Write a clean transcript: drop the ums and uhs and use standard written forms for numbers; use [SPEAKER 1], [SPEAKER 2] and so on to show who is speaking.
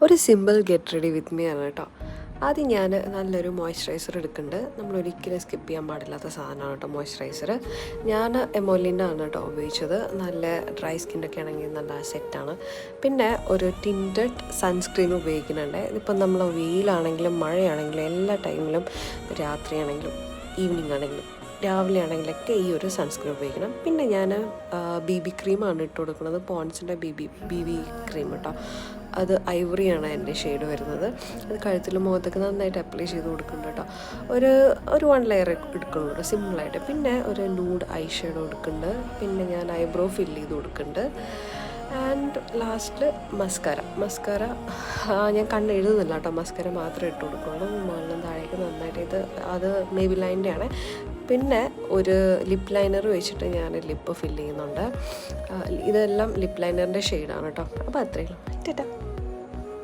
[SPEAKER 1] ഒരു simple get ready with me ആണ് കേട്ടോ. ആദ്യം ഞാൻ നല്ലൊരു മോയ്സ്ചറൈസർ എടുക്കുന്നുണ്ട്. നമ്മൾ ഒരിക്കലും സ്കിപ്പ് ചെയ്യാൻ പാടില്ലാത്ത സാധനമാണ് കേട്ടോ മോയ്സ്ചറൈസർ. ഞാൻ എമോലിൻ്റെ ആണ് കേട്ടോ ഉപയോഗിച്ചത്. നല്ല ഡ്രൈ സ്കിന്നൊക്കെ ആണെങ്കിൽ നല്ല സെറ്റാണ്. പിന്നെ ഒരു ടിൻറ്റഡ് സൺസ്ക്രീൻ ഉപയോഗിക്കുന്നുണ്ട്. ഇതിപ്പം നമ്മൾ വെയിലാണെങ്കിലും മഴയാണെങ്കിലും എല്ലാ ടൈമിലും, രാത്രിയാണെങ്കിലും ഈവനിങ് ആണെങ്കിലും രാവിലെ ആണെങ്കിലൊക്കെ ഈ ഒരു സൺസ്ക്രീൻ ഉപയോഗിക്കണം. പിന്നെ ഞാൻ BB ക്രീമാണ് ഇട്ട് കൊടുക്കുന്നത്. പോൺസിൻ്റെ BB ക്രീം കേട്ടോ. അത് ഐവറിയാണ് എൻ്റെ ഷെയ്ഡ് വരുന്നത്. അത് കഴുത്തിലും മുഖത്തൊക്കെ നന്നായിട്ട് അപ്ലൈ ചെയ്ത് കൊടുക്കുന്നുണ്ട് കേട്ടോ. ഒരു 1 ലെയർ എടുക്കുന്നുള്ളൂ സിമ്പിളായിട്ട്. പിന്നെ ഒരു നൂഡ് ഐ ഷെയ്ഡോ എടുക്കുന്നുണ്ട്. പിന്നെ ഞാൻ ഐബ്രോ ഫില്ല് ചെയ്ത് കൊടുക്കുന്നുണ്ട്. ആൻഡ് ലാസ്റ്റ് മസ്കാര ഞാൻ എഴുതുന്നില്ല കേട്ടോ. മസ്കാര മാത്രമേ ഇട്ട് കൊടുക്കുള്ളൂ. മുകളിലും താഴേക്ക് നന്നായിട്ട് അത് മേബിലൈൻ്റെ ആണ്. പിന്നെ ഒരു ലിപ്പ് ലൈനർ വെച്ചിട്ട് ഞാൻ ലിപ്പ് ഫില്ല് ചെയ്യുന്നുണ്ട്. ഇതെല്ലാം ലിപ്പ് ലൈനറിൻ്റെ ഷെയ്ഡാണ് കേട്ടോ. അപ്പോൾ അത്രയേ ഉള്ളൂ. ടാറ്റാ.